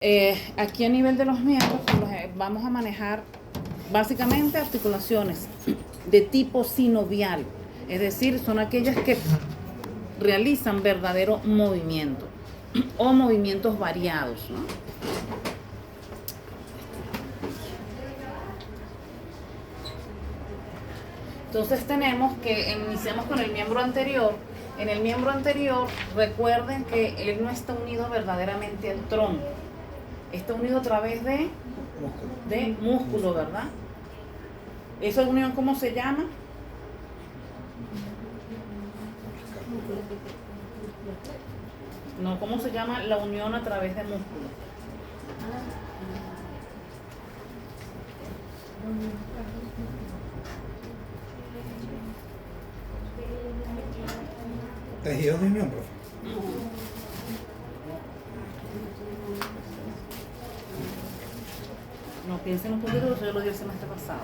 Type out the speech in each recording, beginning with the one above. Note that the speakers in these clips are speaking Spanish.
Aquí a nivel de los miembros vamos a manejar básicamente articulaciones de tipo sinovial, es decir, son aquellas que realizan verdadero movimiento o movimientos variados, ¿no? Entonces tenemos que iniciamos con el miembro anterior. En el miembro anterior, recuerden que él no está unido verdaderamente al tronco. Está unido a través de músculo, ¿verdad? ¿Esa unión cómo se llama? No, ¿cómo se llama la unión a través de músculo? Tejidos de unión, profe. No, piensen un poquito, yo lo di el semestre pasado.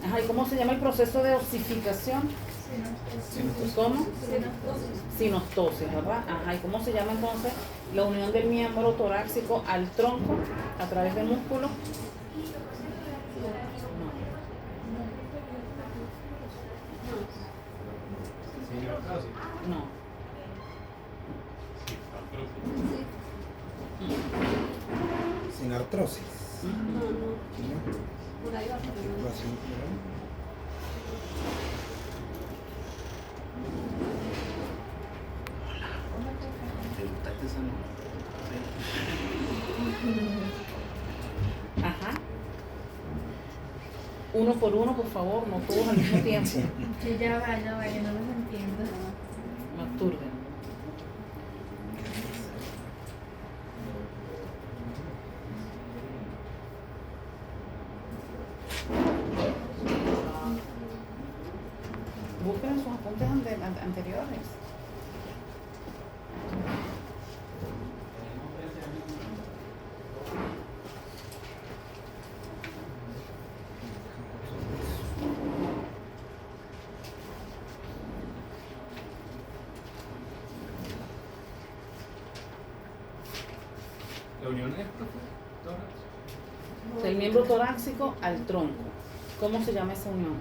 Ajá, ¿y cómo se llama el proceso de osificación? Sinostosis. ¿Cómo? Sinostosis, ¿verdad? Ajá, ¿y cómo se llama entonces la unión del miembro torácico al tronco a través del músculo? No. Sin artrosis. Por ahí va. Articulación plural. Ajá. Uno por uno, por favor, no todos al mismo tiempo. Que ya va, que no los entiendo. No aturden. Busquen sus apuntes anteriores. ¿La unión es, profe? Del miembro torácico al tronco. ¿Cómo se llama esa unión?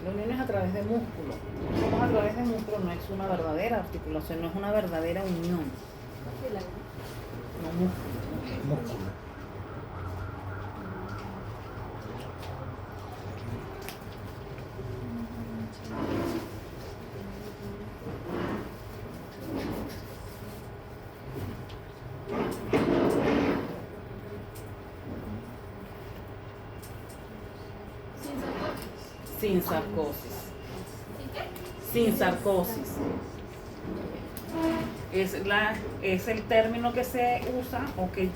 La unión es a través de músculo. Como a través de músculo no es una verdadera articulación, no es una verdadera unión. No músculo. Músculo. Sin sarcosis. Sin sarcosis. Es el término que se usa o que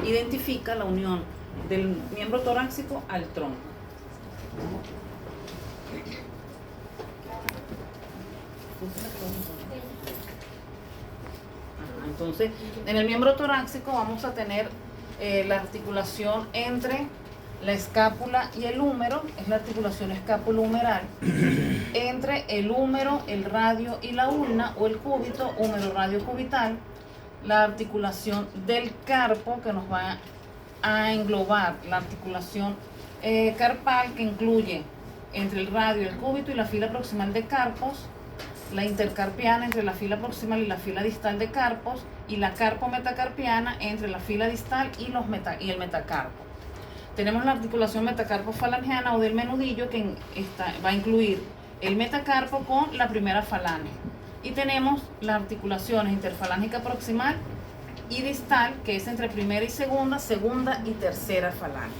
identifica la unión del miembro torácico al tronco. Ajá, entonces, en el miembro torácico vamos a tener la articulación entre la escápula y el húmero, es la articulación escapulohumeral, entre el húmero, el radio y la ulna o el cúbito, húmero radio cubital, la articulación del carpo que nos va a englobar la articulación carpal que incluye entre el radio, el cúbito y la fila proximal de carpos, la intercarpiana entre la fila proximal y la fila distal de carpos y la carpo-metacarpiana entre la fila distal y el metacarpo. Tenemos la articulación metacarpo-falangeana o del menudillo que va a incluir el metacarpo con la primera falange. Y tenemos las articulaciones interfalángica proximal y distal, que es entre primera y segunda y tercera falange.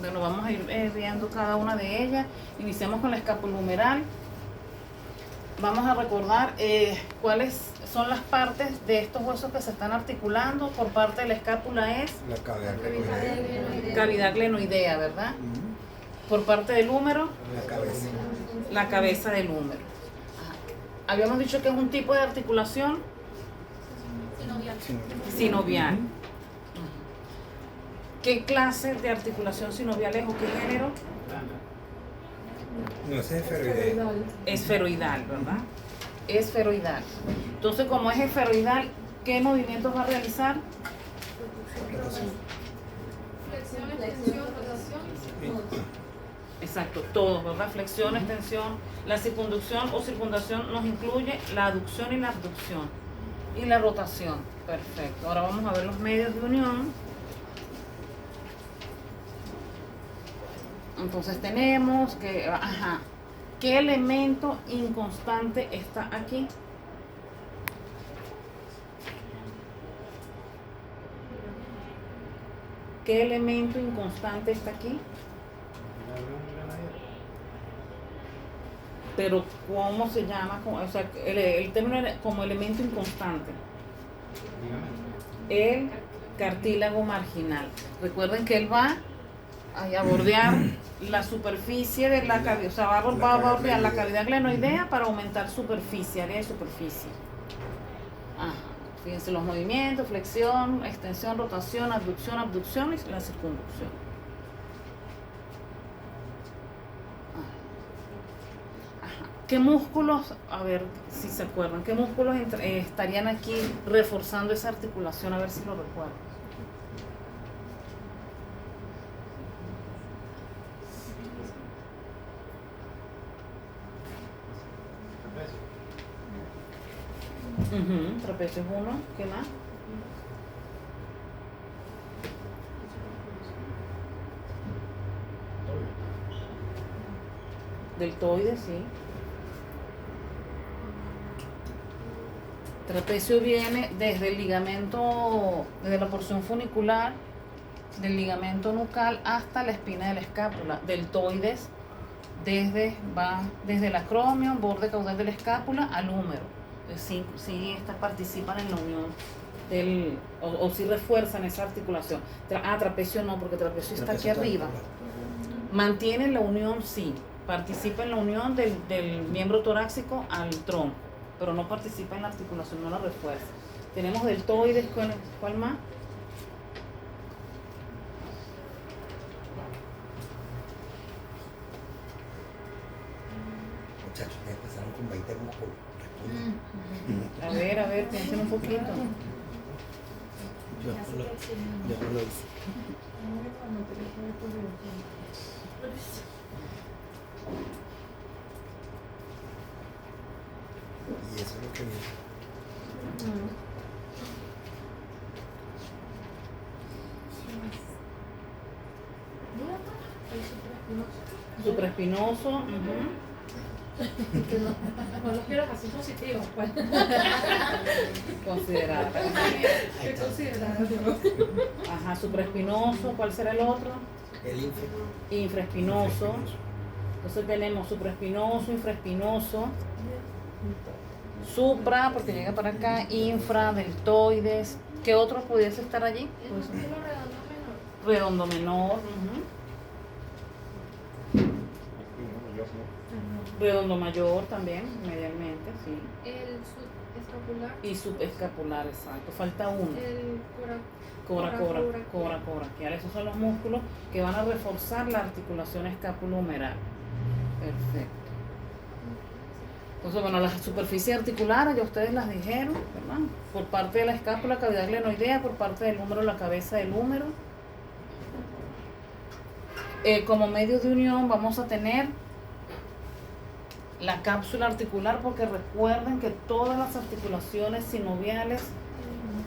Bueno, vamos a ir viendo cada una de ellas. Iniciamos con la escapulohumeral. Vamos a recordar cuáles son las partes de estos huesos que se están articulando. Por parte de la escápula es La cavidad glenoidea. cavidad glenoidea, ¿verdad? Por parte del húmero, La cabeza. la cabeza del húmero. Ajá. Habíamos dicho que es un tipo de articulación sinovial. ¿Qué clase de articulación sinovial es o qué género? No, ese es esferoidal. Esferoidal, ¿verdad? Esferoidal. Entonces, como es esferoidal, ¿qué movimientos va a realizar? Rotación. Flexión, extensión, rotación. Exacto, todos, ¿verdad? Flexión, extensión. La circunducción o circundación nos incluye la aducción y la abducción. Y la rotación. Perfecto. Ahora vamos a ver los medios de unión. Entonces tenemos que, ¿qué elemento inconstante está aquí? ¿Qué elemento inconstante está aquí? Pero ¿cómo se llama? O sea, el término era como elemento inconstante. El cartílago marginal. Recuerden que él va a bordear la superficie de la cavidad, o sea, va a bordear la cavidad glenoidea para aumentar superficie, área de superficie. Ajá. Fíjense los movimientos, flexión, extensión, rotación, abducción y la circunducción. Ajá. ¿Qué músculos, a ver si se acuerdan, qué músculos estarían aquí reforzando esa articulación? A ver si lo recuerdan. Trapecio es uno, ¿qué más? Deltoides, sí. Trapecio viene desde el ligamento, desde la porción funicular del ligamento nucal hasta la espina de la escápula. Deltoides va desde el acromio, borde caudal de la escápula, al húmero. Sí, estas participan en la unión o sí refuerzan esa articulación. Trapecio no, porque trapecio está aquí arriba. Mantienen la unión, sí. Participa en la unión del miembro torácico al tronco, pero no participa en la articulación, no la refuerza. Tenemos deltoides, ¿cuál más? Muchachos, me empezaron con 20 músculos. A ver, piensen un poquito. Yo no lo hice. Y eso es lo que viene. Supraespinoso. No los quiero así positivos, pues. Considerada. ¿Qué consideran? Ajá, supraespinoso. ¿Cuál será el otro? El Infraespinoso. Entonces tenemos supraespinoso, infraespinoso, supra, porque llega para acá, infra, deltoides. ¿Qué otro pudiese estar allí? Pues Redondo menor. Redondo mayor también, medialmente, sí. el subescapular. Y subescapular, exacto. Falta uno. El Cora. Esos son los músculos que van a reforzar la articulación escapulohumeral. Perfecto. Entonces, bueno, las superficies articulares ya ustedes las dijeron, ¿verdad? Por parte de la escápula, cavidad glenoidea, por parte del húmero, la cabeza del húmero. Como medio de unión vamos a tener la cápsula articular, porque recuerden que todas las articulaciones sinoviales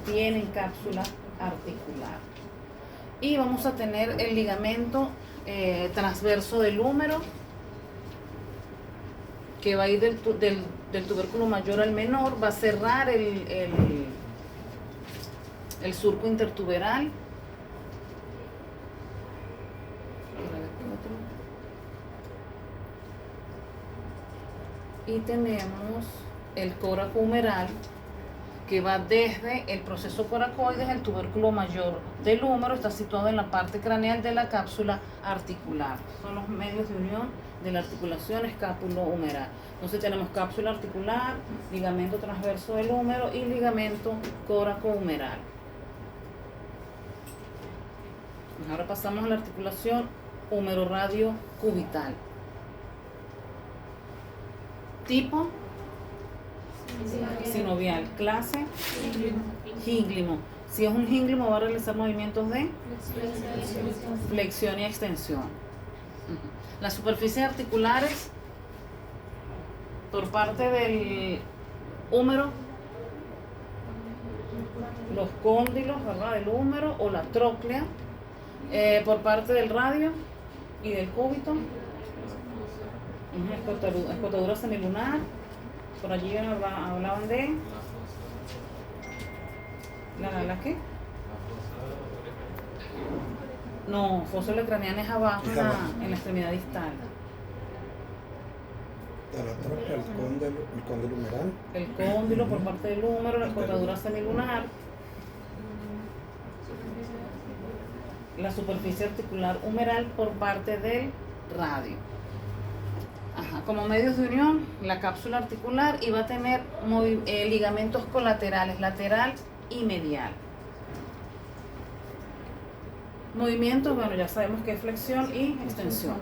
tienen cápsula articular. Y vamos a tener el ligamento transverso del húmero, que va a ir del tubérculo mayor al menor, va a cerrar el surco intertuberal. Y tenemos el coraco humeral, que va desde el proceso coracoides, el tubérculo mayor del húmero, está situado en la parte craneal de la cápsula articular. Son los medios de unión de la articulación escápulo-humeral. Entonces tenemos cápsula articular, ligamento transverso del húmero y ligamento coraco-humeral. Ahora pasamos a la articulación húmero-radio cubital. Tipo sinovial. Clase gínglimo. Si es un gínglimo va a realizar movimientos de flexión y extensión. Las superficies articulares por parte del húmero, los cóndilos, ¿verdad? Del húmero o la tróclea, por parte del radio y del cúbito, escotadura semilunar, por allí hablaban de ¿la qué? No, fósforo craneana es abajo en la extremidad distal. La tróclea, el cóndilo humeral. El cóndilo por parte del húmero, la escotadura semilunar, la superficie articular humeral por parte del radio. Como medios de unión, la cápsula articular, y va a tener ligamentos colaterales, lateral y medial. Movimientos, bueno, ya sabemos que es flexión y extensión.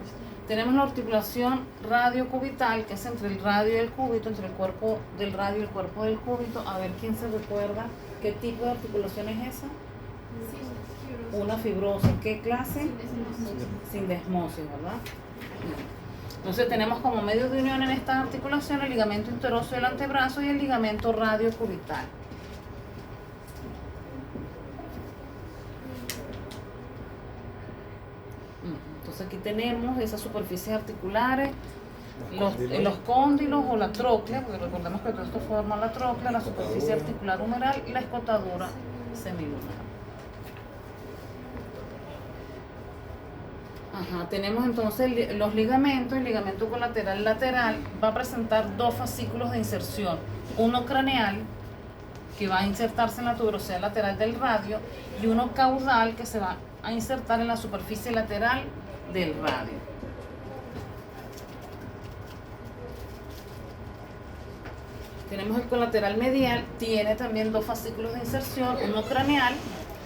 Tenemos la articulación radiocubital, que es entre el radio y el cúbito, entre el cuerpo del radio y el cuerpo del cúbito. A ver, ¿quién se recuerda qué tipo de articulación es esa? Una fibrosa. ¿Qué clase? Sindesmosis, ¿verdad? Entonces tenemos como medios de unión en esta articulación el ligamento interóseo del antebrazo y el ligamento radiocubital. Entonces aquí tenemos esas superficies articulares, los cóndilos o la tróclea, porque recordemos que todo esto forma la tróclea, la superficie articular humeral y la escotadura semilunar. Tenemos entonces los ligamentos. El ligamento colateral lateral va a presentar dos fascículos de inserción, uno craneal que va a insertarse en la tuberosidad lateral del radio y uno caudal que se va a insertar en la superficie lateral del radio. Tenemos el colateral medial, tiene también dos fascículos de inserción, uno craneal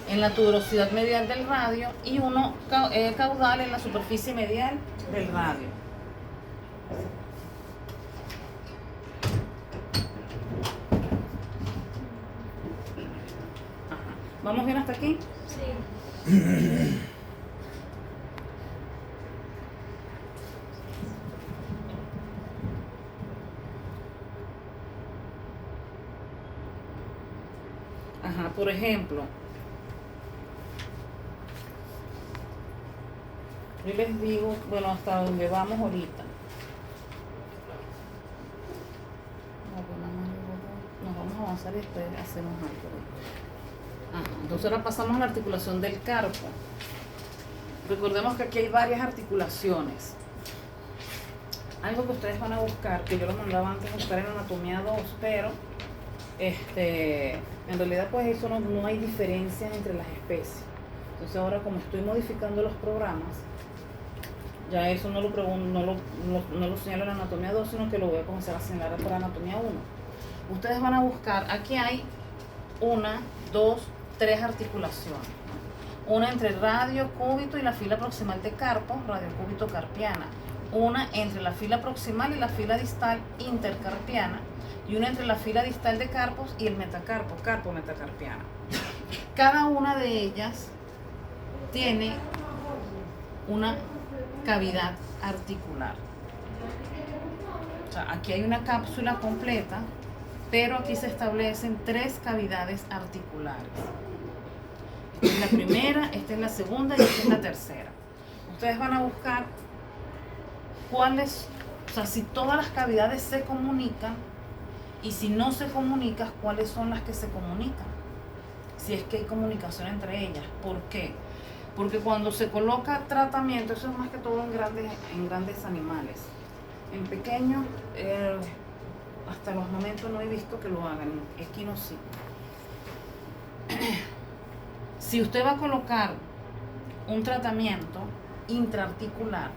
en la tuberosidad medial del radio y uno caudal en la superficie medial del radio. ¿Vamos bien hasta aquí? Sí. Por ejemplo, yo les digo, bueno, hasta donde vamos ahorita. Nos vamos a avanzar y después hacemos algo. Entonces ahora pasamos a la articulación del carpo. Recordemos que aquí hay varias articulaciones. Algo que ustedes van a buscar, que yo lo mandaba antes a buscar en anatomía 2, pero en realidad pues eso no hay diferencias entre las especies. Entonces ahora, como estoy modificando los programas, ya eso no lo señalo en anatomía 2, sino que lo voy a comenzar a señalar para anatomía 1. Ustedes van a buscar, aquí hay 1, 2, 3 articulaciones. Una entre el radio cúbito y la fila proximal de carpo, radiocúbito carpiana. Una entre la fila proximal y la fila distal intercarpiana. Y una entre la fila distal de carpos y el metacarpo, carpo metacarpiana. Cada una de ellas tiene una cavidad articular. O sea, aquí hay una cápsula completa, pero aquí se establecen 3 cavidades articulares. Esta es la primera, esta es la segunda y esta es la tercera. Ustedes van a buscar cuáles, o sea, si todas las cavidades se comunican, y si no se comunican, cuáles son las que se comunican, si es que hay comunicación entre ellas. ¿Por qué? Porque cuando se coloca tratamiento, eso es más que todo en grandes animales. En pequeños, hasta los momentos no he visto que lo hagan, en equinos sí. Si usted va a colocar un tratamiento intraarticular,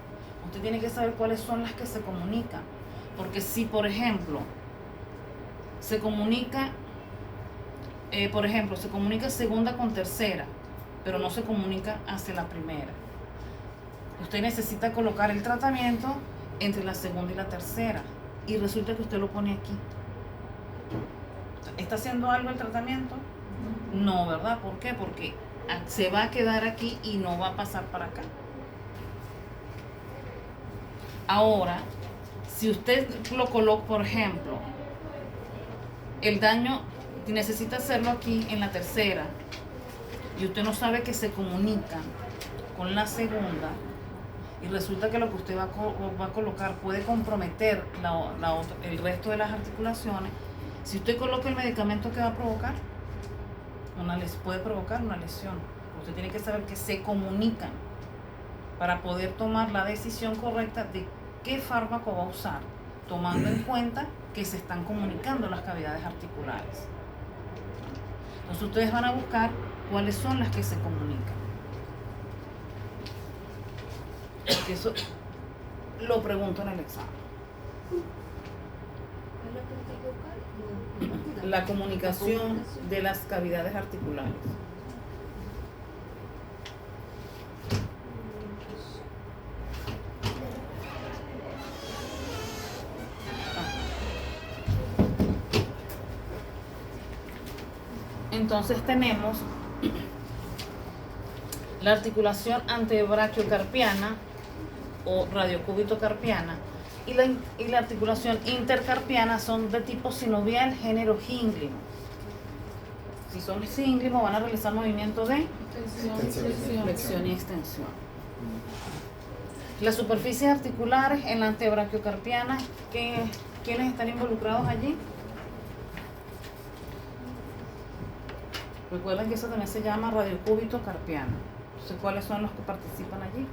usted tiene que saber cuáles son las que se comunican. Porque si, por ejemplo, se comunica segunda con tercera, pero no se comunica hacia la primera, usted necesita colocar el tratamiento entre la segunda y la tercera. y resulta que usted lo pone aquí. ¿Está haciendo algo el tratamiento? No, ¿verdad? ¿Por qué? Porque se va a quedar aquí y no va a pasar para acá. Ahora, si usted lo coloca, por ejemplo, el daño necesita hacerlo aquí en la tercera y usted no sabe que se comunican con la segunda y resulta que lo que usted va a colocar puede comprometer el resto de las articulaciones. Si usted coloca el medicamento, ¿qué va a provocar? Puede provocar una lesión. Usted tiene que saber que se comunican para poder tomar la decisión correcta de qué fármaco va a usar, tomando en cuenta que se están comunicando las cavidades articulares. Entonces ustedes van a buscar cuáles son las que se comunican. Porque eso lo pregunto en el examen. La comunicación de las cavidades articulares. Entonces tenemos la articulación antebrachiocarpiana o radiocúbito-carpiana y la articulación intercarpiana son de tipo sinovial género gínglimo. Si son gínglimo van a realizar movimiento de flexión y extensión. Las superficies articulares en la antebrachiocarpiana, ¿quiénes están involucrados allí? Recuerden que eso también se llama radiocúbito carpiano. Entonces, ¿cuáles son los que participan allí?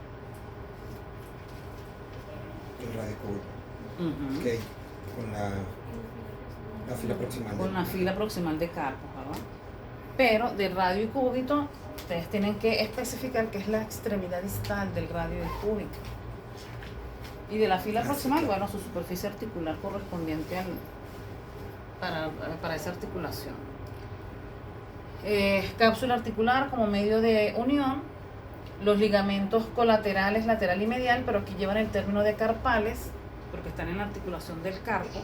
El radiocúbito. Ok. Con la fila proximal. Con la fila proximal de carpos, ¿verdad? Pero del radio y cúbito, ustedes tienen que especificar que es la extremidad distal del radio y cúbito. Y de la fila proximal, bueno, su superficie articular correspondiente para esa articulación. Cápsula articular como medio de unión, los ligamentos colaterales, lateral y medial, pero aquí llevan el término de carpales, porque están en la articulación del carpo.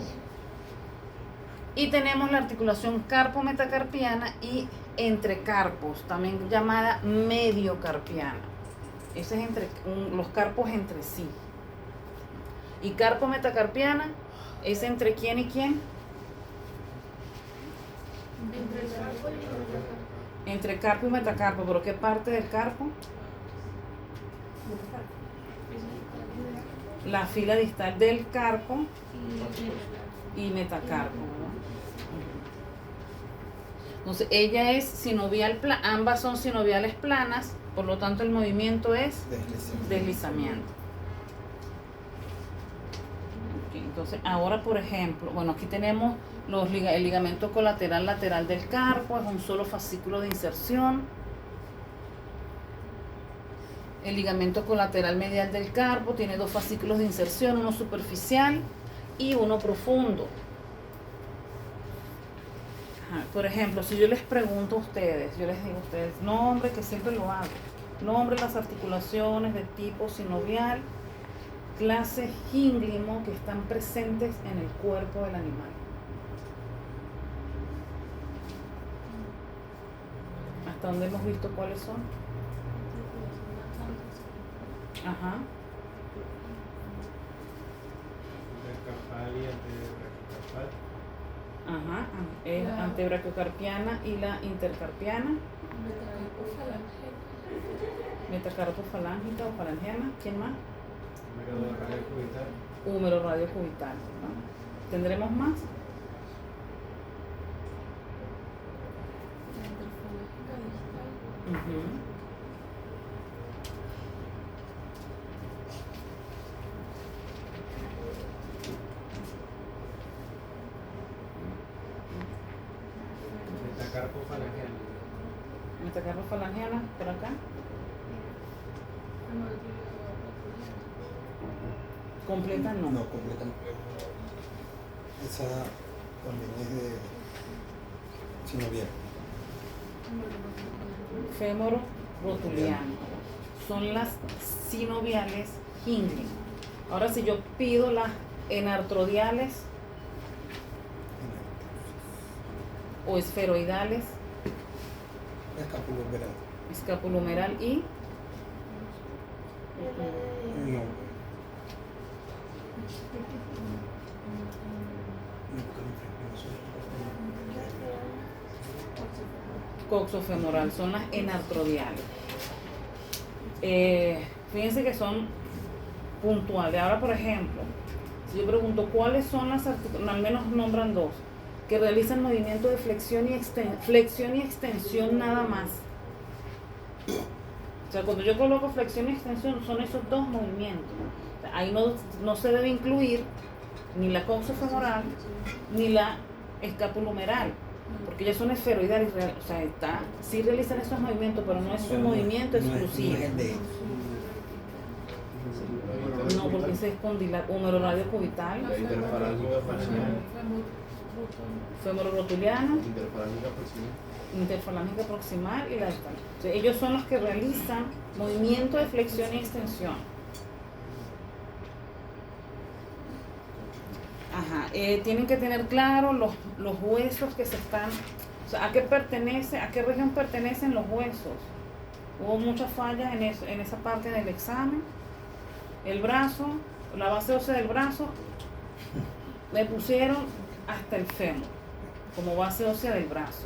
Y tenemos la articulación carpo-metacarpiana y entrecarpos, también llamada mediocarpiana. Ese es los carpos entre sí. Y carpo-metacarpiana es entre quién y quién. Entre carpo y metacarpo, ¿pero qué parte del carpo? La fila distal del carpo y metacarpo, ¿no? Entonces ella es sinovial, ambas son sinoviales planas, por lo tanto el movimiento es deslizamiento. Okay, entonces ahora, por ejemplo, bueno, aquí tenemos el ligamento colateral lateral del carpo, es un solo fascículo de inserción. El ligamento colateral medial del carpo tiene dos fascículos de inserción, uno superficial y uno profundo. Por ejemplo, si yo les pregunto a ustedes, yo les digo a ustedes, nombre, que siempre lo hago, nombre las articulaciones de tipo sinovial, clase gínglimo que están presentes en el cuerpo del animal. ¿Hasta dónde hemos visto cuáles son? Ajá. Intercarpal y antebrachiocarpal. Ajá. Antebrachiocarpiana y la intercarpiana. Metacarpofalángica o falangiana. ¿Quién más? Húmero radiocubital. Húmero radiocubital, ¿no? ¿Tendremos más? Metacarpofalangiana. Metacarpofalangiana, por acá. Completa no. No, completa no. Esa también es de sinovial. Fémoro rotuliano. Son las sinoviales gínglimo. Ahora si yo pido las enartrodiales o esferoidales, escapulohumeral y No. coxofemoral, son las enartrodiales. Fíjense que son puntuales. Ahora, por ejemplo, si yo pregunto cuáles son las articulaciones, al menos nombran dos, que realizan movimiento de flexión y extensión nada más. O sea, cuando yo coloco flexión y extensión, son esos dos movimientos. O sea, ahí no se debe incluir ni la coxofemoral ni la escapulohumeral, porque ellas son esferoidales, o sea, sí realizan esos movimientos, pero no es un movimiento exclusivo. No, porque ese es humeroradio cubital, La interfalángica proximal. femororotuliano, Interfalángica proximal. interfalángica proximal y la distal. O sea, ellos son los que realizan movimiento de flexión y extensión. Ajá, tienen que tener claro los huesos que se están, o sea, a qué región pertenecen los huesos. Hubo muchas fallas en esa parte del examen. El brazo, la base ósea del brazo, le pusieron hasta el fémur como base ósea del brazo.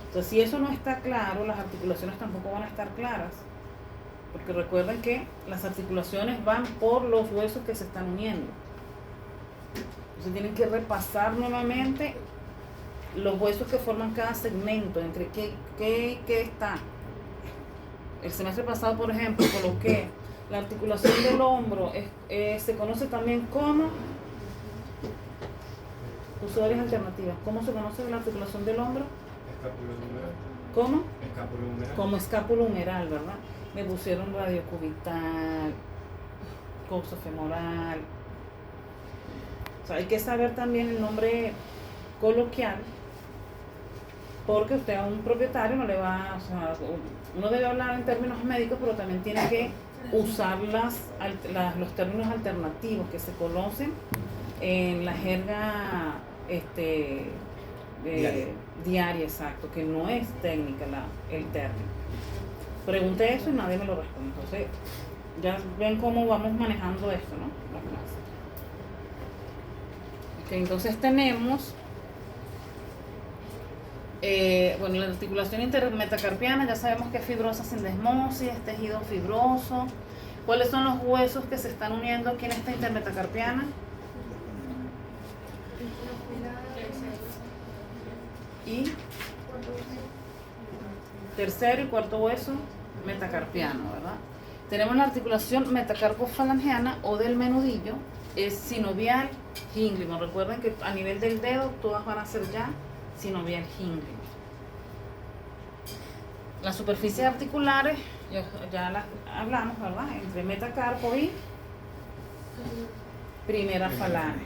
Entonces, si eso no está claro, las articulaciones tampoco van a estar claras, porque recuerden que las articulaciones van por los huesos que se están uniendo. Entonces tienen que repasar nuevamente los huesos que forman cada segmento, entre qué está. El semestre pasado, por ejemplo, coloqué la articulación del hombro, se conoce también como, puse varias alternativas. ¿Cómo se conoce la articulación del hombro? Escapulohumeral. ¿Cómo? Escapulohumeral. Como escapulohumeral, ¿verdad? Me pusieron radiocubital, coxofemoral. O sea, hay que saber también el nombre coloquial, porque usted a un propietario no le va, o sea, uno debe hablar en términos médicos, pero también tiene que usar los términos alternativos que se conocen en la jerga diaria, exacto, que no es técnica el término. Pregunté eso y nadie me lo responde. Entonces, ya ven cómo vamos manejando esto, ¿no? La clase. Okay, entonces tenemos, bueno, la articulación intermetacarpiana, ya sabemos que es fibrosa sin desmosis, es tejido fibroso. ¿Cuáles son los huesos que se están uniendo aquí en esta intermetacarpiana? Y tercero y cuarto hueso metacarpiano, ¿verdad? Tenemos la articulación metacarpofalangeana o del menudillo, es sinovial gínglico. Recuerden que a nivel del dedo todas van a ser ya sinovial gínglico. Las superficies articulares ya las hablamos, ¿verdad? Entre metacarpo y primera falange.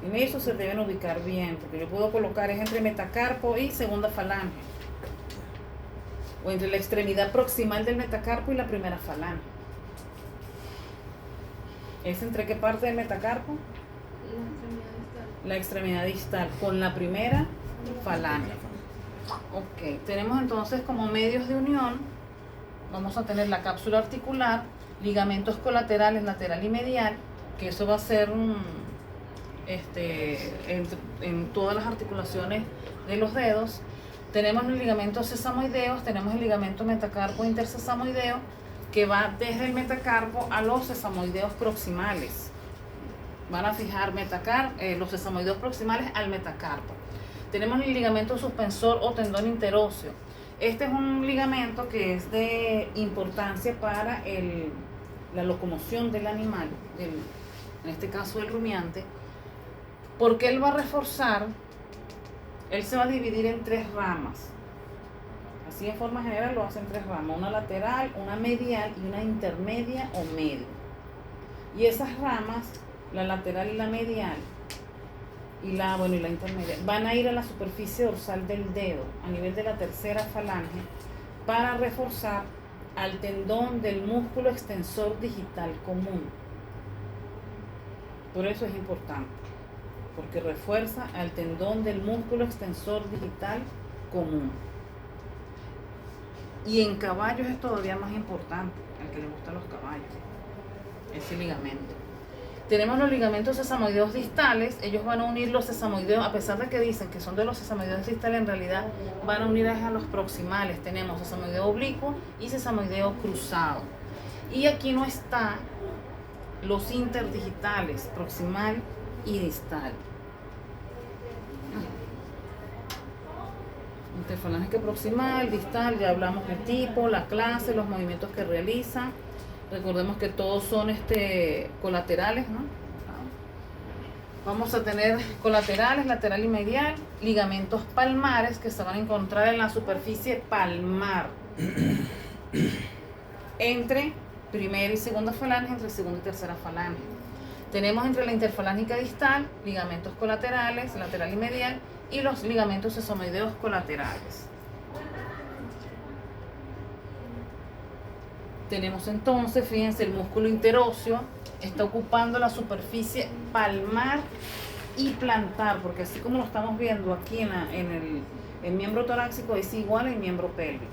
En eso se deben ubicar bien, porque yo puedo colocar es entre metacarpo y segunda falange, o entre la extremidad proximal del metacarpo y la primera falange. ¿Es entre qué parte del metacarpo? La extremidad distal con la primera falange. Ok, tenemos entonces como medios de unión, vamos a tener la cápsula articular, ligamentos colaterales lateral y medial, que eso va a ser en todas las articulaciones de los dedos. Tenemos los ligamentos sesamoideos, tenemos el ligamento metacarpo intersesamoideo, que va desde el metacarpo a los sesamoideos proximales. Van a fijar los sesamoideos proximales al metacarpo. Tenemos el ligamento suspensor o tendón interóseo. Este es un ligamento que es de importancia para la locomoción del animal, en este caso el rumiante, porque él va a reforzar, él se va a dividir en 3 ramas. Así en forma general lo hace en 3 ramas, una lateral, una medial y una intermedia o medio. Y esas ramas, la lateral y la medial, y la intermedia, van a ir a la superficie dorsal del dedo, a nivel de la tercera falange, para reforzar al tendón del músculo extensor digital común. Por eso es importante, porque refuerza al tendón del músculo extensor digital común. Y en caballos es todavía más importante, al que le gustan los caballos, ese ligamento. Tenemos los ligamentos sesamoideos distales, ellos van a unir los sesamoideos, a pesar de que dicen que son de los sesamoideos distales, en realidad van a unir a los proximales. Tenemos sesamoideo oblicuo y sesamoideo cruzado. Y aquí no está los interdigitales, proximal y distal. Interfalange proximal, distal, ya hablamos del tipo, la clase, los movimientos que realiza. Recordemos que todos son colaterales, ¿no? Vamos a tener colaterales, lateral y medial, ligamentos palmares que se van a encontrar en la superficie palmar entre primera y segunda falange, entre segunda y tercera falange. Tenemos entre la interfalángica distal, ligamentos colaterales, lateral y medial, y los ligamentos sesamoideos colaterales. Tenemos entonces, fíjense, el músculo interóseo está ocupando la superficie palmar y plantar, porque así como lo estamos viendo aquí en el miembro torácico, es igual al miembro pélvico.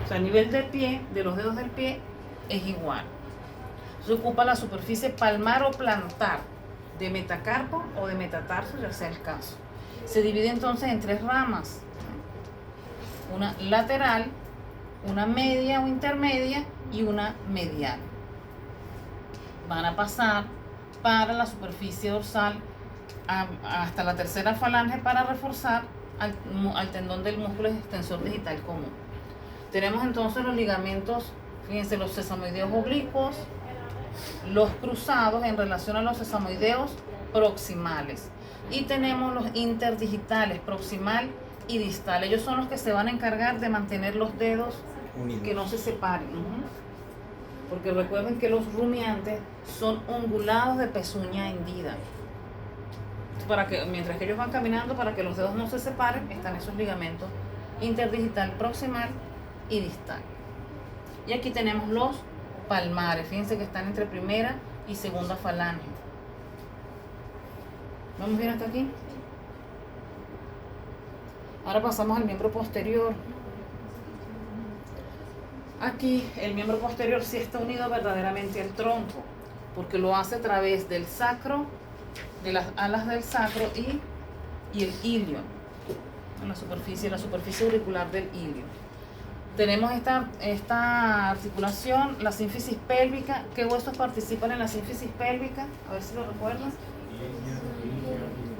O sea, a nivel del pie, de los dedos del pie, es igual. Se ocupa la superficie palmar o plantar, de metacarpo o de metatarso, ya sea el caso. Se divide entonces en tres ramas: una lateral, una media o intermedia y una medial. Van a pasar para la superficie dorsal hasta la tercera falange para reforzar al tendón del músculo extensor digital común. Tenemos entonces los ligamentos, fíjense, los sesamoideos oblicuos, los cruzados en relación a los sesamoideos proximales, y tenemos los interdigitales, proximal y distal. Ellos son los que se van a encargar de mantener los dedos unidos, que no se separen. Porque recuerden que los rumiantes son ungulados de pezuña hendida. Para que, mientras que ellos van caminando, para que los dedos no se separen, están esos ligamentos interdigital, proximal y distal. Y aquí tenemos los palmares, fíjense que están entre primera y segunda falange. ¿Vamos bien hasta aquí? Ahora pasamos al miembro posterior. Aquí el miembro posterior sí está unido verdaderamente al tronco, porque lo hace a través del sacro, de las alas del sacro y el ilio, en la superficie auricular del ilio. Tenemos esta articulación, la sínfisis pélvica. ¿Qué huesos participan en la sínfisis pélvica? A ver si lo recuerdan.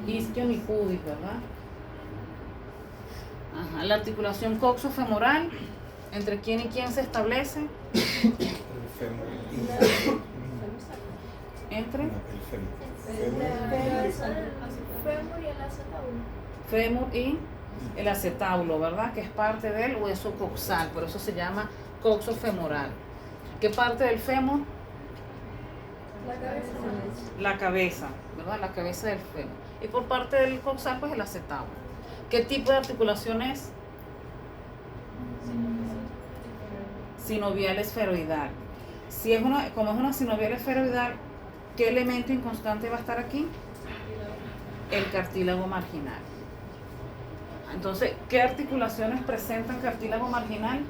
Isquion y pubis, ¿verdad? Ajá. La articulación coxofemoral, ¿entre quién y quién se establece? El fémur y Entre el fémur. Fémur y el acetábulo. fémur y el acetábulo, ¿verdad? Que es parte del hueso coxal, por eso se llama coxofemoral. ¿Qué parte del fémur? La cabeza. La cabeza, ¿verdad? La cabeza del fémur. Y por parte del coxal, pues el acetábulo. ¿Qué tipo de articulación es? Sinovial esferoidal. Como es una sinovial esferoidal, ¿qué elemento inconstante va a estar aquí? El cartílago marginal. Entonces, ¿qué articulaciones presentan cartílago marginal?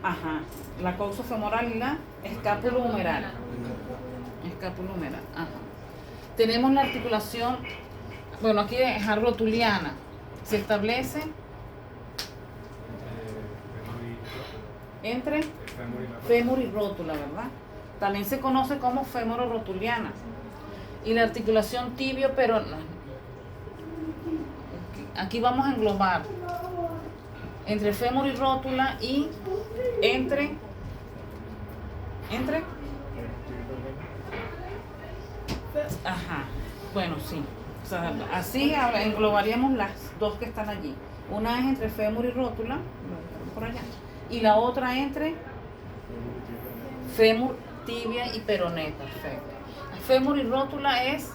Ajá, la coxofemoral y la escápulo-humeral. Escápulo-humeral, ajá. Tenemos la articulación, bueno, aquí es rotuliana. Se establece entre fémur y rótula, ¿verdad? También se conoce como fémoro-rotuliana. Y la articulación tibio-peronea. Aquí vamos a englobar entre fémur y rótula y entre ajá, bueno, sí. O sea, así englobaríamos las dos que están allí. Una es entre fémur y rótula, por allá, y la otra entre fémur, tibia y peroné. Perfecto. Fémur y rótula es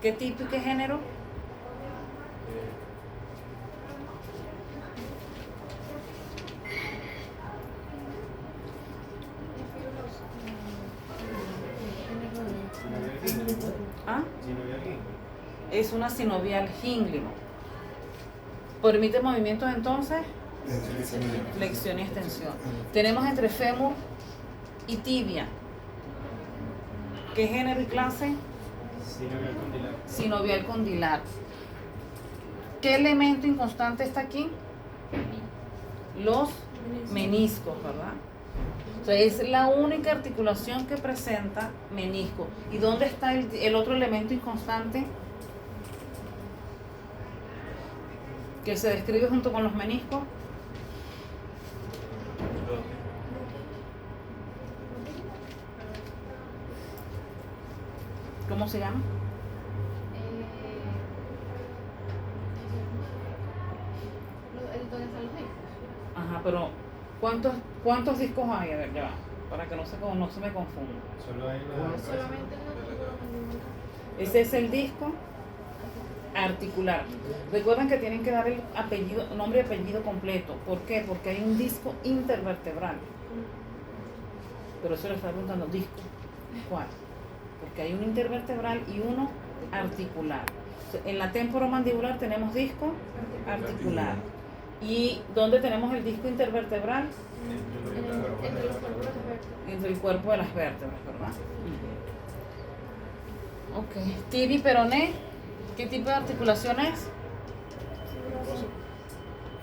¿qué tipo y qué género? es una sinovial gínglimo. Permite movimientos entonces, flexión y extensión. Tenemos entre fémur y tibia. ¿Qué género y clase? Sinovial condilar. Sinovial condilar. ¿Qué elemento inconstante está aquí? Los meniscos, ¿verdad? O sea, es la única articulación que presenta menisco. ¿Y dónde está el otro elemento inconstante? Que se describe junto con los meniscos. ¿Cómo se llama? ¿Dónde están los discos? Ajá, pero ¿cuántos discos hay? A ver, ya va, para que no se me confunda. Solo hay una. Solamente no. Ese es el disco articular. Recuerden que tienen que dar el apellido, nombre y apellido completo. ¿Por qué? Porque hay un disco intervertebral. Pero eso le está preguntando, ¿disco? ¿Cuál? Porque hay un intervertebral y uno articular. En la temporomandibular tenemos disco articular. ¿Y dónde tenemos el disco intervertebral? Entre los cuerpos de las vértebras. Entre el cuerpo de las vértebras, ¿verdad? Ok. Tibia y peroné, ¿qué tipo de articulación es?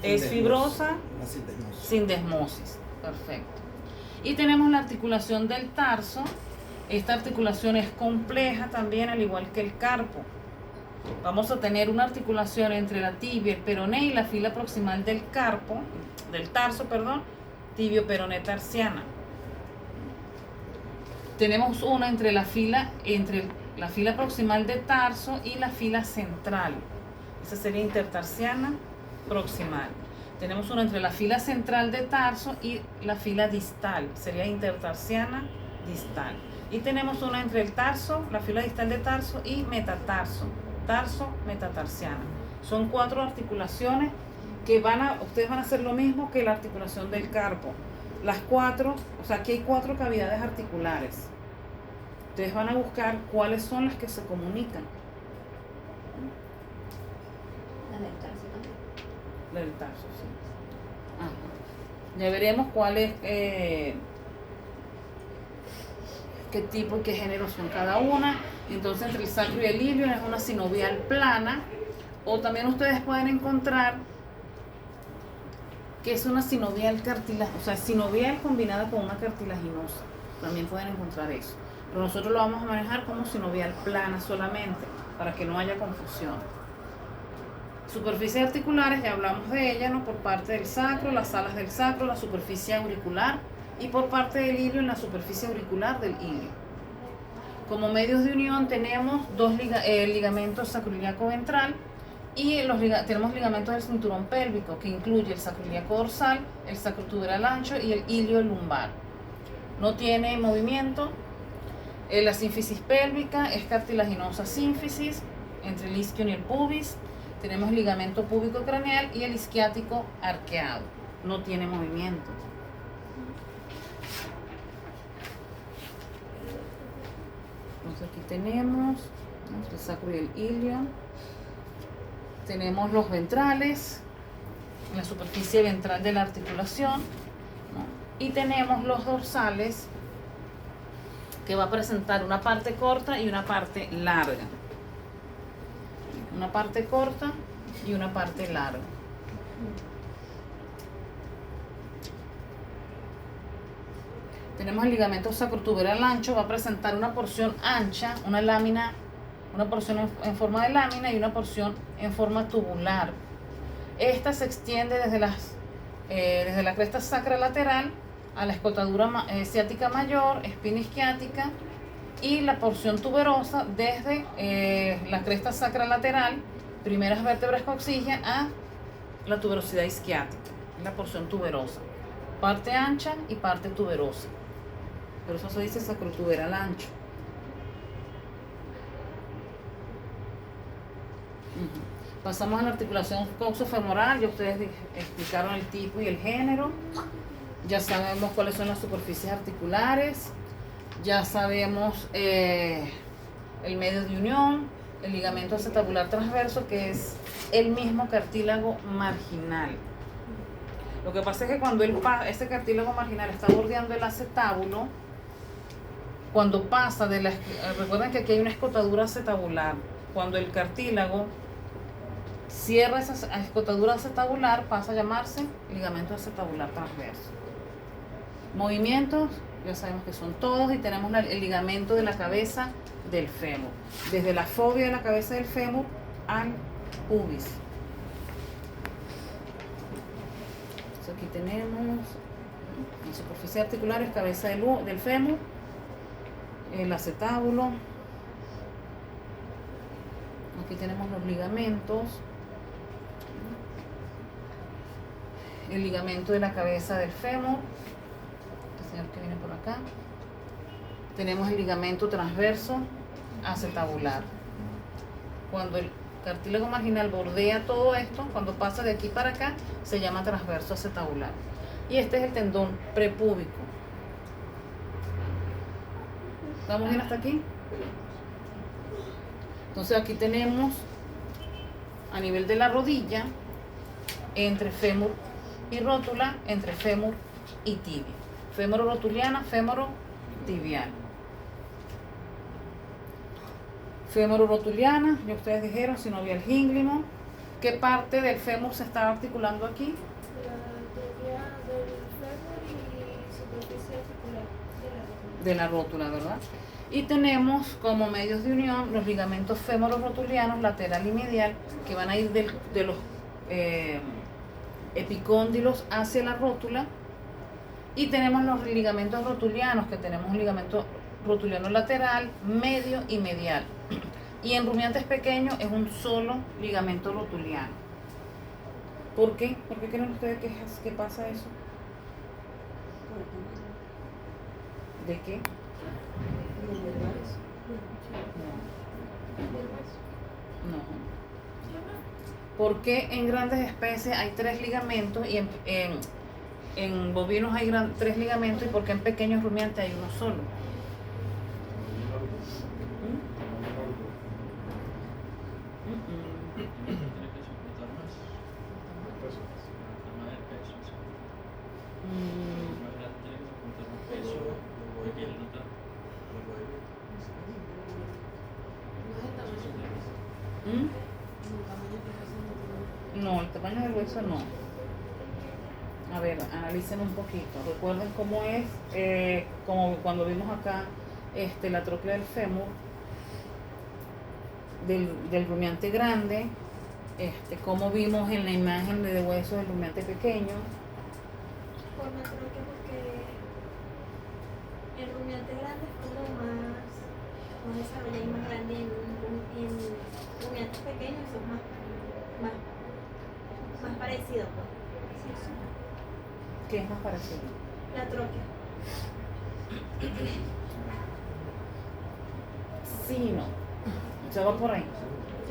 Es fibrosa, sin desmosis. Perfecto. Y tenemos la articulación del tarso. Esta articulación es compleja también, al igual que el carpo. Vamos a tener una articulación entre la tibia, el peroné y la fila proximal del carpo, del tarso, perdón, tibio-peroné tarsiana. Tenemos una entre la fila proximal de tarso y la fila central. Esa sería intertarsiana proximal. Tenemos una entre la fila central de tarso y la fila distal, sería intertarsiana distal. Y tenemos una entre el tarso, la fila distal de tarso y metatarso, tarso metatarsiana. Son 4 articulaciones que ustedes van a hacer lo mismo que la articulación del carpo. Las 4, o sea, aquí hay 4 cavidades articulares. Ustedes van a buscar cuáles son las que se comunican. La del tarso también. La del tarso, sí. Ajá. Ya veremos cuál es, qué tipo y qué género son cada una. Entonces, entre el sacro y el ilion es una sinovial plana, o también ustedes pueden encontrar que es una sinovial cartilaginosa, o sea, sinovial combinada con una cartilaginosa. También pueden encontrar eso. Pero nosotros lo vamos a manejar como sinovial plana solamente, para que no haya confusión. Superficies articulares, ya hablamos de ellas, ¿no? Por parte del sacro, las alas del sacro, la superficie auricular, y por parte del ilio, en la superficie auricular del ilio. Como medios de unión tenemos el ligamento sacroiliaco ventral y tenemos ligamentos del cinturón pélvico, que incluye el sacroiliaco dorsal, el sacrotuberal ancho y el ilio lumbar. No tiene movimiento. La sínfisis pélvica es cartilaginosa sínfisis entre el isquion y el pubis. Tenemos ligamento púbico craneal y el isquiático arqueado. No tiene movimiento. Entonces aquí tenemos el sacro y el ilio. Tenemos los ventrales, la superficie ventral de la articulación, ¿no? Y tenemos los dorsales, que va a presentar una parte corta y una parte larga. Una parte corta y una parte larga. Tenemos el ligamento sacrotuberal ancho, va a presentar una porción ancha, una lámina, una porción en forma de lámina y una porción en forma tubular. Esta se extiende desde la cresta sacra lateral a la escotadura ciática mayor, espina isquiática, y la porción tuberosa desde la cresta sacra lateral, primeras vértebras coxígeas, a la tuberosidad isquiática, la porción tuberosa. Parte ancha y parte tuberosa. Por eso se dice sacrotuberal ancho. Pasamos a la articulación coxofemoral. Ya ustedes explicaron el tipo y el género. Ya sabemos cuáles son las superficies articulares. Ya sabemos el medio de unión. el ligamento acetabular transverso, que es el mismo cartílago marginal. Lo que pasa es que cuando este cartílago marginal está bordeando el acetábulo, cuando pasa recuerden que aquí hay una escotadura acetabular, cuando el cartílago cierra esa escotadura acetabular pasa a llamarse ligamento acetabular transverso. Movimientos, ya sabemos que son todos, y tenemos el ligamento de la cabeza del fémur, desde la fobia de la cabeza del fémur al pubis. Entonces aquí tenemos en superficie articular es cabeza del fémur, el acetábulo. Aquí tenemos los ligamentos, el ligamento de la cabeza del fémur, este señor que viene por acá. Tenemos el ligamento transverso acetabular. Cuando el cartílago marginal bordea todo esto, cuando pasa de aquí para acá, se llama transverso acetabular. Y este es el tendón prepúbico. ¿Estamos bien hasta aquí? Entonces aquí tenemos a nivel de la rodilla, entre fémur y rótula, entre fémur y tibia. Fémoro-rotuliana, fémoro-tibial. Fémoro-rotuliana, ya ustedes dijeron, sinovial gínglimo. ¿Qué parte del fémur se está articulando aquí? La teoría del fémur y superficie articular De la rótula, ¿verdad? Y tenemos como medios de unión los ligamentos fémoro-rotulianos lateral y medial, que van a ir de los epicóndilos hacia la rótula. Y tenemos los ligamentos rotulianos, que tenemos un ligamento rotuliano lateral, medio y medial. Y en rumiantes pequeños es un solo ligamento rotuliano. ¿Por qué? ¿Por qué creen ustedes que pasa eso? ¿De qué? No. Porque en grandes especies hay 3 ligamentos y en bovinos hay 3 ligamentos, y porque en pequeños rumiantes hay uno solo? Tiene que soportar más. Además del peso, o sea, más grande tiene que soportar más peso, pequeño no tanto. No, el tamaño del hueso no. A ver, analicen un poquito. Recuerden cómo es, como cuando vimos acá la tróclea del fémur, del rumiante grande, como vimos en la imagen de hueso del rumiante pequeño. Forma tróquea porque el rumiante grande es como más desarrollado y más grande, en rumiantes pequeños son más parecidos, pues. ¿Qué es más parecido? La tróquea. Sí, no. Se va por ahí.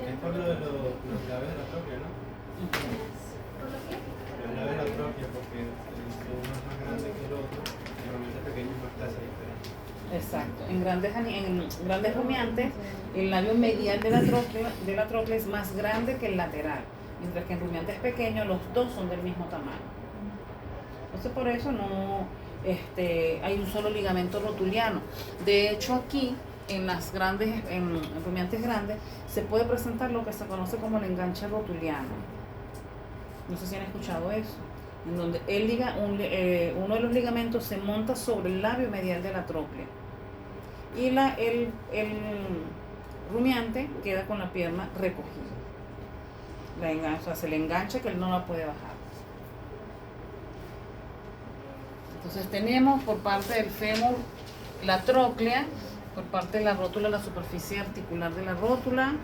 Es por lo de los labios de la tróquea, ¿no? ¿Por lo que? Los labios de la tróquea, porque uno es más grande que el otro, y normalmente pequeño es más clase diferente. Exacto. En grandes rumiantes, el labio medial de la tróclea es más grande que el lateral, mientras que en rumiantes pequeños los dos son del mismo tamaño. Entonces por eso no hay un solo ligamento rotuliano. De hecho aquí en rumiantes grandes se puede presentar lo que se conoce como el enganche rotuliano. No sé si han escuchado eso, en donde uno de los ligamentos se monta sobre el labio medial de la tróclea y el rumiante queda con la pierna recogida. O sea, se le engancha que él no la puede bajar. Entonces tenemos por parte del fémur la tróclea, por parte de la rótula la superficie articular de la rótula.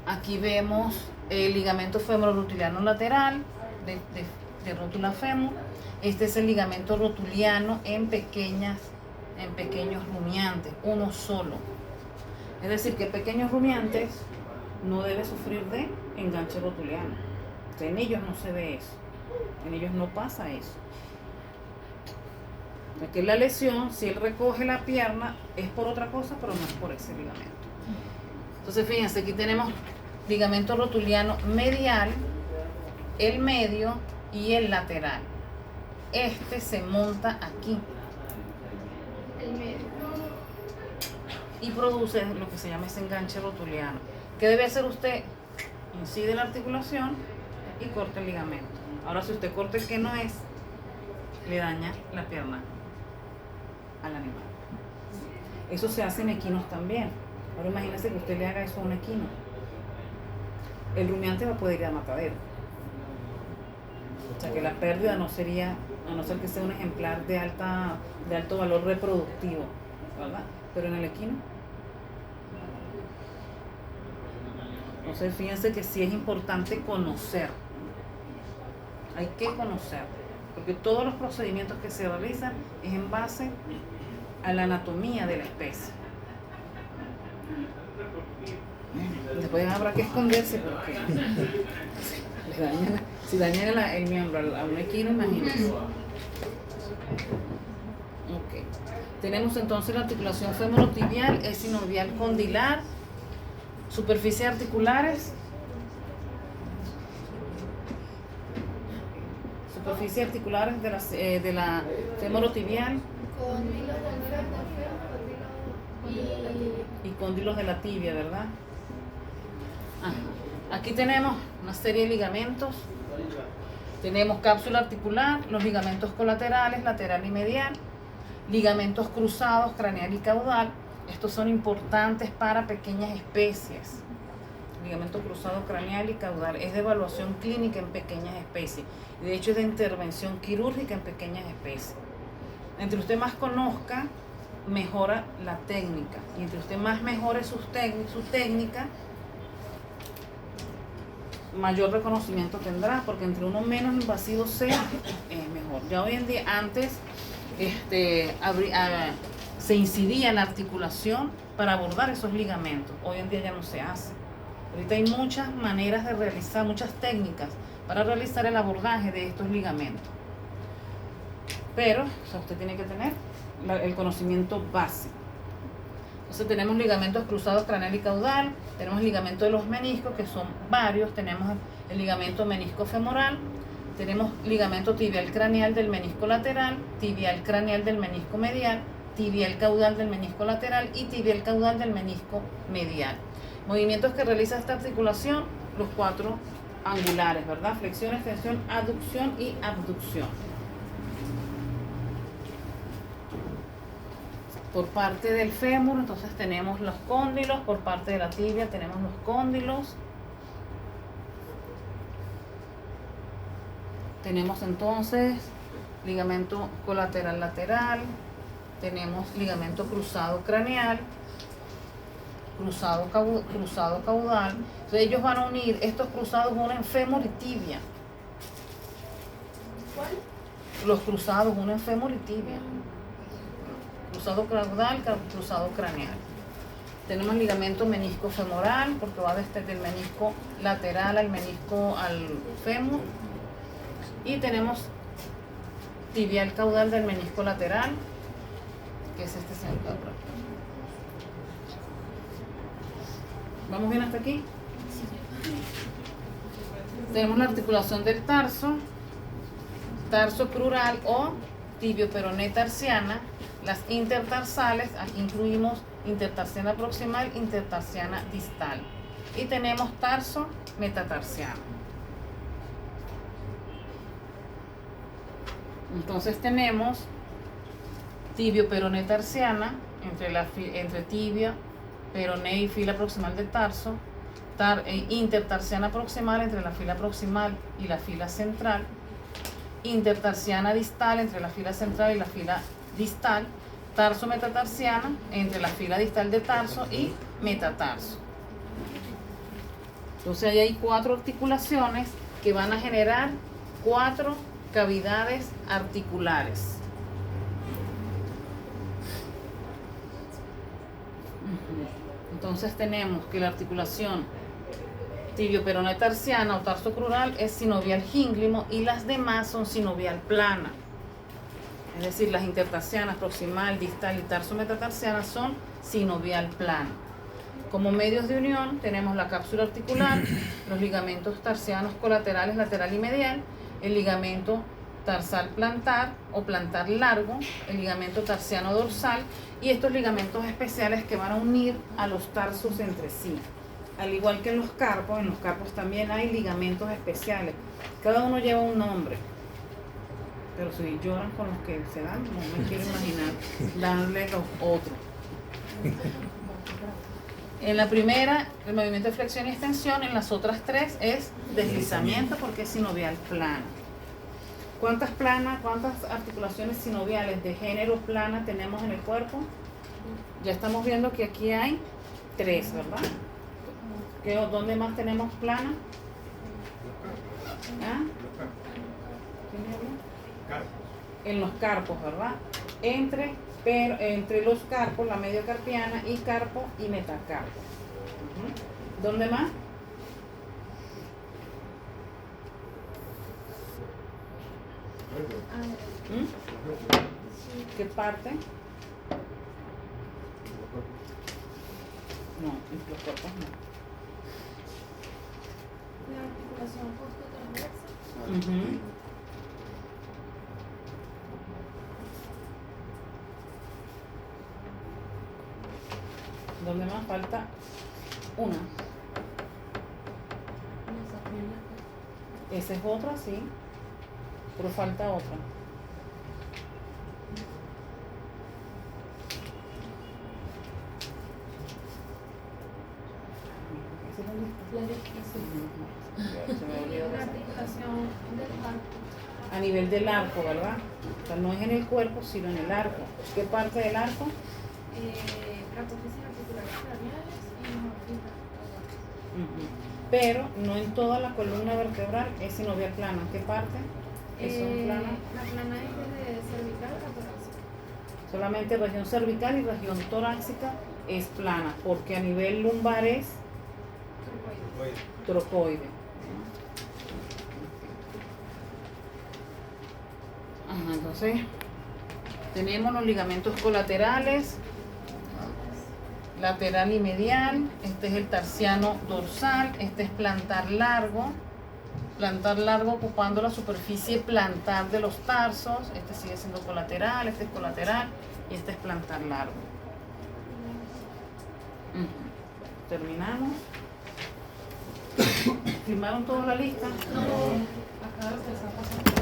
Aquí vemos el ligamento femoro-rotuliano lateral de rótula fémur. Este es el ligamento rotuliano en pequeños rumiantes, uno solo. Es decir, que pequeños rumiantes no debe sufrir de enganche rotuliano. O sea, en ellos no se ve eso. En ellos no pasa eso. Aquí la lesión, si él recoge la pierna, es por otra cosa, pero no es por ese ligamento. Entonces fíjense, aquí tenemos ligamento rotuliano medial, el medio y el lateral. Este se monta aquí El medio. y produce lo que se llama ese enganche rotuliano. ¿Qué debe hacer usted? Incide la articulación y corta el ligamento. Ahora, si usted corta el que no es, le daña la pierna al animal. Eso se hace en equinos también. Ahora imagínese que usted le haga eso a un equino. El rumiante va a poder ir a matadero. O sea que la pérdida no sería, a no ser que sea un ejemplar de alto valor reproductivo, ¿verdad? Pero en el equino. Entonces fíjense que sí es importante conocer. Hay que conocer. Porque todos los procedimientos que se realizan es en base a la anatomía de la especie. Después habrá que esconderse porque si dañan el miembro a un equino, imagínense. Okay. Tenemos entonces la articulación femorotibial, es sinovial condilar, superficies articulares, de la femorotibial Cóndilos del fémur, y cóndilos de la tibia, ¿verdad? Aquí tenemos una serie de ligamentos. Tenemos cápsula articular, los ligamentos colaterales, lateral y medial, ligamentos cruzados, craneal y caudal. Estos son importantes para pequeñas especies. Ligamento cruzado craneal y caudal es de evaluación clínica en pequeñas especies. De hecho, es de intervención quirúrgica en pequeñas especies. Entre usted más conozca, mejora la técnica. Y entre usted más mejore su técnica, mayor reconocimiento tendrá, porque entre uno menos invasivo sea, es mejor. Ya hoy en día, antes se incidía en la articulación para abordar esos ligamentos. Hoy en día ya no se hace. Ahorita hay muchas maneras de realizar, muchas técnicas para realizar el abordaje de estos ligamentos. Pero, o sea, usted tiene que tener el conocimiento básico. Entonces tenemos ligamentos cruzados craneal y caudal, tenemos ligamento de los meniscos, que son varios, tenemos el ligamento menisco femoral, tenemos ligamento tibial craneal del menisco lateral, tibial craneal del menisco medial, tibial caudal del menisco lateral y tibial caudal del menisco medial. Movimientos que realiza esta articulación, los 4 angulares, ¿verdad? Flexión, extensión, aducción y abducción. Por parte del fémur, entonces tenemos los cóndilos, por parte de la tibia tenemos los cóndilos. Tenemos entonces ligamento colateral lateral, tenemos ligamento cruzado craneal, cruzado caudal. Entonces ellos van a unir, estos cruzados unen fémur y tibia. ¿Cuál? Los cruzados unen fémur y tibia. Cruzado caudal, cruzado craneal. Tenemos ligamento menisco femoral, porque va desde el menisco lateral al menisco al fémur. Y tenemos tibial caudal del menisco lateral, que es este centro. ¿Vamos bien hasta aquí? Tenemos la articulación del tarso crural o tibio peroné tarsiana, las intertarsales, aquí incluimos intertarsiana proximal, intertarsiana distal, y tenemos tarso metatarsiano. Entonces tenemos tibio peroné tarsiana entre tibia, peroné y fila proximal del tarso, intertarsiana proximal entre la fila proximal y la fila central, intertarsiana distal entre la fila central y la fila distal, tarso metatarsiana entre la fila distal de tarso y metatarso. Entonces ahí hay 4 articulaciones que van a generar 4 cavidades articulares. Entonces tenemos que la articulación tibio-peroné tarsiana o tarso crural es sinovial gínglimo y las demás son sinovial plana. Es decir, las intertarsianas proximal, distal y tarso metatarsiana son sinovial plana. Como medios de unión tenemos la cápsula articular, los ligamentos tarsianos colaterales lateral y medial, el ligamento tarsal plantar o plantar largo, el ligamento tarsiano dorsal y estos ligamentos especiales que van a unir a los tarsos entre sí. Al igual que en los carpos también hay ligamentos especiales. Cada uno lleva un nombre. Pero si lloran con los que se dan, no me quiero imaginar darle los otros. En la primera, el movimiento de flexión y extensión. En las otras tres es deslizamiento porque es sinovial plana. ¿Cuántas articulaciones sinoviales de género plana tenemos en el cuerpo? Ya estamos viendo que aquí hay 3, ¿verdad? ¿Dónde más tenemos plana? ¿Ah? ¿Quién me habla? En los carpos, ¿verdad? Entre los carpos, la mediocarpiana y carpo y metacarpo. ¿Dónde más? ¿Qué parte? No, en los cuerpos no. La articulación costo-transversa. ¿Dónde más falta? Una. Esa es otra, sí. Pero falta otra. Se me olvidó La esa. articulación del carpo. A nivel del arco, ¿verdad? O sea, no es en el cuerpo, sino en el arco. ¿Qué parte del arco? Apófisis articulares craneales y Pero no en toda la columna vertebral es sinovial plana. ¿Qué parte? ¿Son planas? La plana es desde cervical a torácica. Solamente región cervical y región torácica es plana, porque a nivel lumbar es trocoide. Ajá, entonces tenemos los ligamentos colaterales, lateral y medial. Este es el tarsiano dorsal, este es plantar largo ocupando la superficie plantar de los tarsos. Este sigue siendo colateral, este es colateral y este es plantar largo. Terminamos. ¿Firmaron toda la lista? No. Acá se está pasando.